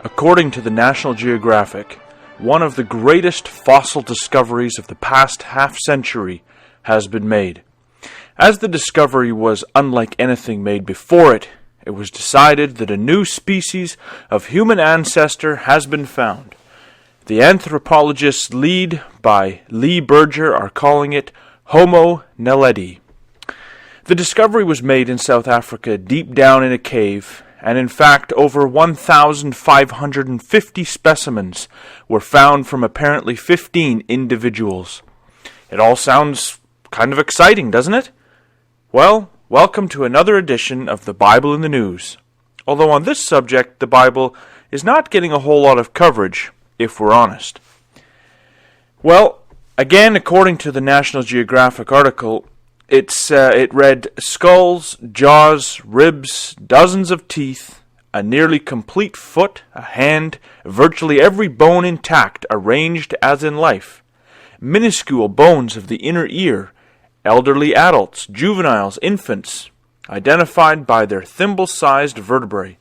According to the National Geographic, one of the greatest fossil discoveries of the past half-century has been made. As the discovery was unlike anything made before it, it was decided that a new species of human ancestor has been found. The anthropologists led by Lee Berger are calling it Homo naledi. The discovery was made in South Africa deep down in a cave, and in fact over 1,550 specimens were found from apparently 15 individuals. It all sounds kind of exciting, doesn't it? Well, welcome to another edition of the Bible in the News. Although on this subject, the Bible is not getting a whole lot of coverage, if we're honest. Well, again, according to the National Geographic article, it read, skulls, jaws, ribs, dozens of teeth, a nearly complete foot, a hand, virtually every bone intact, arranged as in life, minuscule bones of the inner ear, elderly adults, juveniles, infants, identified by their thimble-sized vertebrae.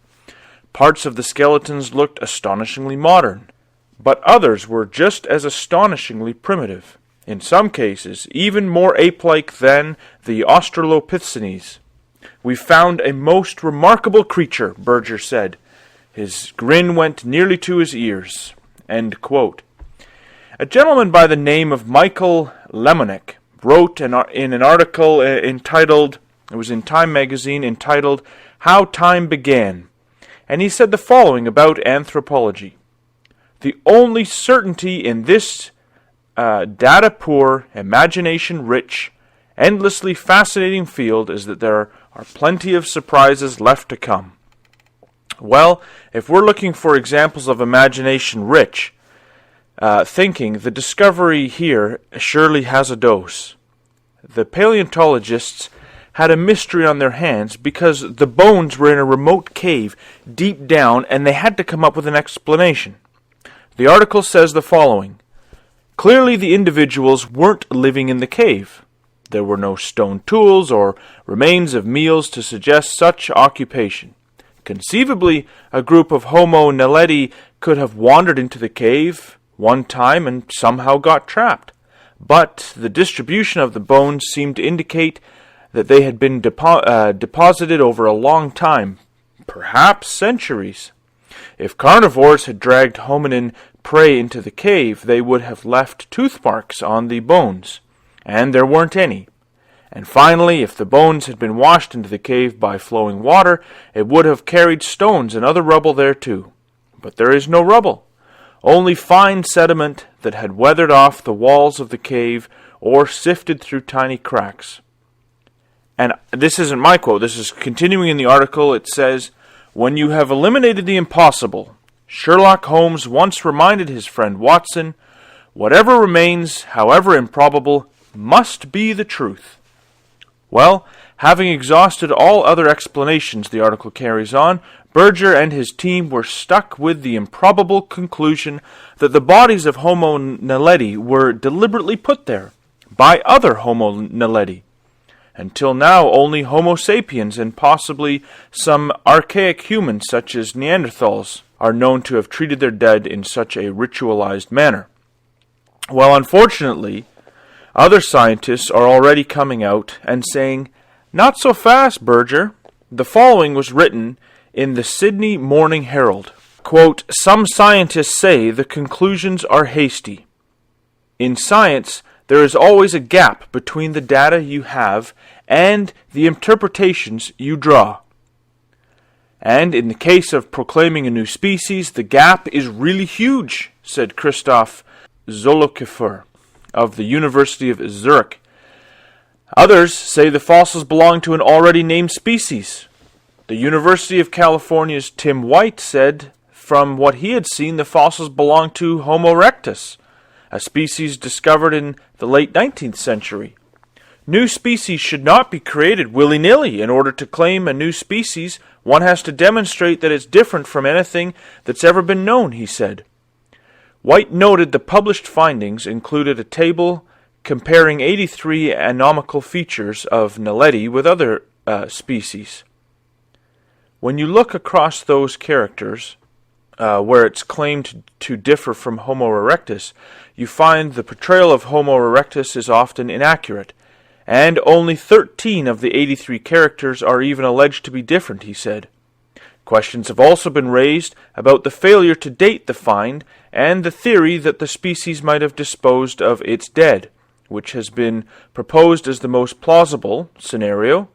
Parts of the skeletons looked astonishingly modern, but others were just as astonishingly primitive. In some cases, even more ape-like than the Australopithecines. "We found a most remarkable creature," Berger said. His grin went nearly to his ears. End quote. A gentleman by the name of Michael Lemonick wrote in an article entitled, it was in Time magazine, entitled, "How Time Began," and he said the following about anthropology. "The only certainty in this data-poor, imagination-rich, endlessly fascinating field is that there are plenty of surprises left to come." Well, if we're looking for examples of imagination-rich thinking, the discovery here surely has a dose. The paleontologists had a mystery on their hands because the bones were in a remote cave deep down and they had to come up with an explanation. The article says the following. Clearly the individuals weren't living in the cave. There were no stone tools or remains of meals to suggest such occupation. Conceivably, a group of Homo naledi could have wandered into the cave one time and somehow got trapped. But the distribution of the bones seemed to indicate that they had been deposited over a long time, perhaps centuries. If carnivores had dragged hominin prey into the cave, they would have left tooth marks on the bones, and there weren't any. And finally, if the bones had been washed into the cave by flowing water, it would have carried stones and other rubble there too. But there is no rubble, only fine sediment that had weathered off the walls of the cave or sifted through tiny cracks. And this isn't my quote, this is continuing in the article. It says, "When you have eliminated the impossible, Sherlock Holmes once reminded his friend Watson, whatever remains, however improbable, must be the truth." Well, having exhausted all other explanations, the article carries on, Berger and his team were stuck with the improbable conclusion that the bodies of Homo naledi were deliberately put there by other Homo naledi. Until now, only Homo sapiens and possibly some archaic humans such as Neanderthals are known to have treated their dead in such a ritualized manner. Well, unfortunately, other scientists are already coming out and saying, "Not so fast, Berger." The following was written in the Sydney Morning Herald. Quote, "Some scientists say the conclusions are hasty. In science, there is always a gap between the data you have and the interpretations you draw. And in the case of proclaiming a new species, the gap is really huge," said Christoph Zollikifer of the University of Zurich. Others say the fossils belong to an already named species. The University of California's Tim White said from what he had seen, the fossils belonged to Homo erectus, a species discovered in the late 19th century. New species should not be created willy-nilly. In order to claim a new species, one has to demonstrate that it's different from anything that's ever been known, he said. White noted the published findings included a table comparing 83 anatomical features of naledi with other species. When you look across those characters, where it's claimed to differ from Homo erectus, you find the portrayal of Homo erectus is often inaccurate, and only 13 of the 83 characters are even alleged to be different, he said. Questions have also been raised about the failure to date the find and the theory that the species might have disposed of its dead, which has been proposed as the most plausible scenario.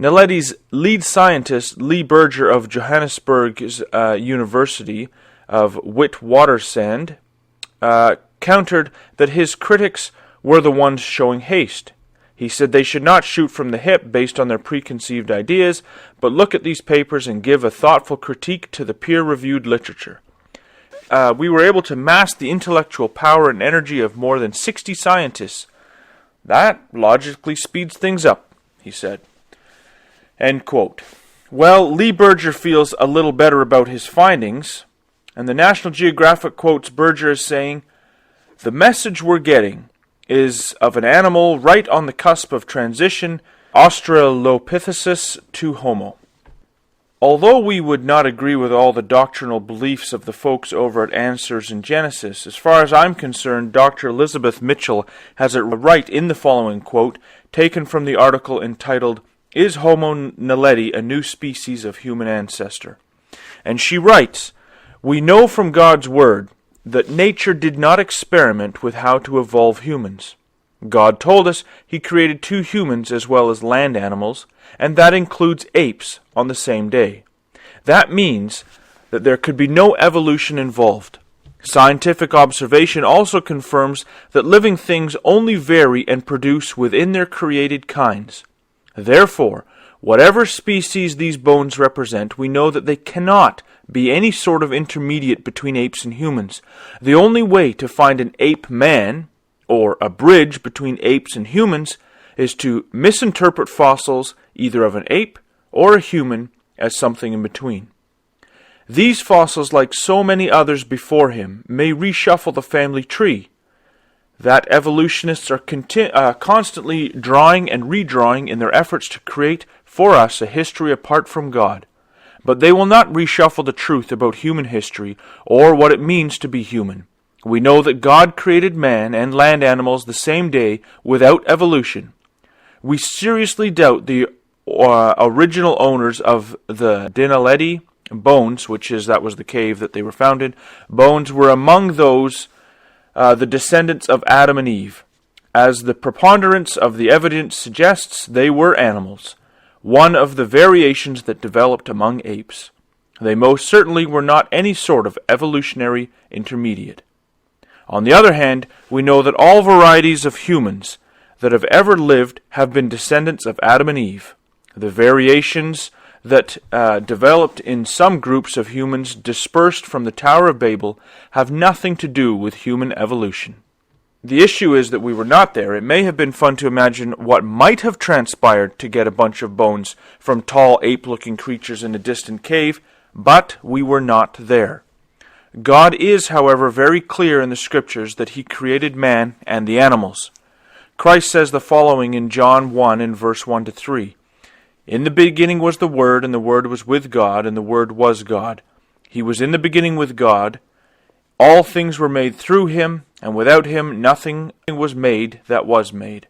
Naledi's lead scientist, Lee Berger of Johannesburg's University of Witwatersrand, countered that his critics were the ones showing haste. He said they should not shoot from the hip based on their preconceived ideas, but look at these papers and give a thoughtful critique to the peer-reviewed literature. We were able to mass the intellectual power and energy of more than 60 scientists. That logically speeds things up, he said. End quote. Well, Lee Berger feels a little better about his findings, and the National Geographic quotes Berger as saying, "The message we're getting is of an animal right on the cusp of transition, Australopithecus to Homo." Although we would not agree with all the doctrinal beliefs of the folks over at Answers in Genesis, as far as I'm concerned, Dr. Elizabeth Mitchell has it right in the following quote, taken from the article entitled, "Is Homo naledi a new species of human ancestor?" And she writes, "We know from God's word that nature did not experiment with how to evolve humans. God told us he created two humans as well as land animals, and that includes apes on the same day. That means that there could be no evolution involved. Scientific observation also confirms that living things only vary and produce within their created kinds. Therefore, whatever species these bones represent, we know that they cannot be any sort of intermediate between apes and humans. The only way to find an ape-man, or a bridge between apes and humans, is to misinterpret fossils either of an ape or a human as something in between. These fossils, like so many others before him, may reshuffle the family tree. That evolutionists are constantly drawing and redrawing in their efforts to create for us a history apart from God. But they will not reshuffle the truth about human history or what it means to be human. We know that God created man and land animals the same day without evolution. We seriously doubt the original owners of the naledi bones, that was the cave that they were found in, bones were among those the descendants of Adam and Eve. As the preponderance of the evidence suggests, they were animals, one of the variations that developed among apes. They most certainly were not any sort of evolutionary intermediate. On the other hand, we know that all varieties of humans that have ever lived have been descendants of Adam and Eve. The variations that developed in some groups of humans dispersed from the Tower of Babel have nothing to do with human evolution. The issue is that we were not there. It may have been fun to imagine what might have transpired to get a bunch of bones from tall ape-looking creatures in a distant cave, but we were not there. God is, however, very clear in the Scriptures that he created man and the animals. Christ says the following in John 1 in verse 1-3. "In the beginning was the Word, and the Word was with God, and the Word was God. He was in the beginning with God. All things were made through him, and without him nothing was made that was made."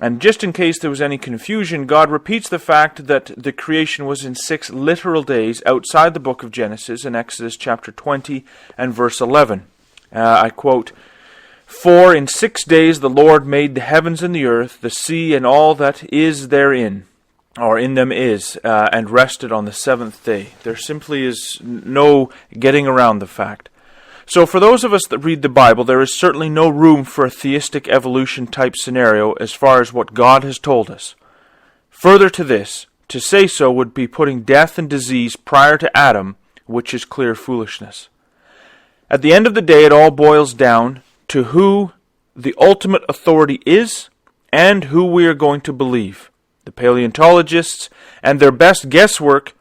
And just in case there was any confusion, God repeats the fact that the creation was in 6 literal days outside the book of Genesis in Exodus chapter 20 and verse 11. I quote, "For in 6 days the Lord made the heavens and the earth, the sea, and all that is therein, or in them is, and rested on the 7th day." There simply is no getting around the fact. So for those of us that read the Bible, there is certainly no room for a theistic evolution type scenario as far as what God has told us. Further to this, to say so would be putting death and disease prior to Adam, which is clear foolishness. At the end of the day, it all boils down to who the ultimate authority is and who we are going to believe, the paleontologists and their best guesswork,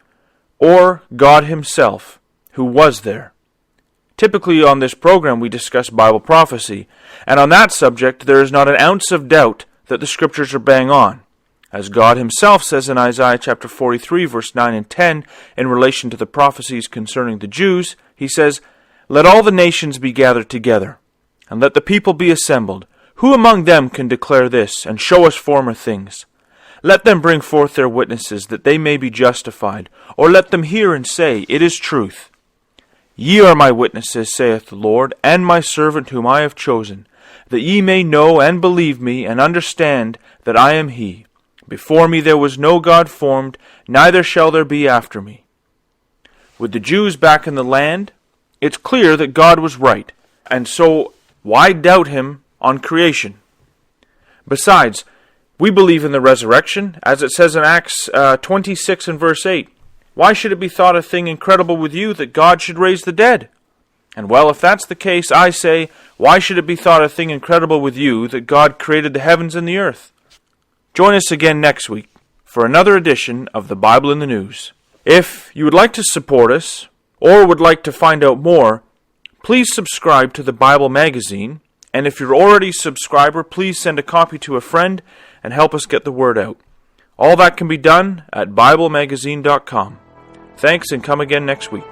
or God himself, who was there. Typically on this program we discuss Bible prophecy, and on that subject there is not an ounce of doubt that the Scriptures are bang on. As God himself says in Isaiah chapter 43, verse 9 and 10, in relation to the prophecies concerning the Jews, he says, "Let all the nations be gathered together, and let the people be assembled. Who among them can declare this, and show us former things? Let them bring forth their witnesses, that they may be justified, or let them hear and say, It is truth. Ye are my witnesses, saith the Lord, and my servant whom I have chosen, that ye may know and believe me, and understand that I am he. Before me there was no God formed, neither shall there be after me." With the Jews back in the land, it's clear that God was right, and so why doubt him on creation? Besides, we believe in the resurrection, as it says in Acts 26 and verse 8. Why should it be thought a thing incredible with you that God should raise the dead? And well, if that's the case, I say, why should it be thought a thing incredible with you that God created the heavens and the earth? Join us again next week for another edition of the Bible in the News. If you would like to support us, or would like to find out more, please subscribe to the Bible magazine, and if you're already a subscriber, please send a copy to a friend and help us get the word out. All that can be done at BibleMagazine.com. Thanks, and come again next week.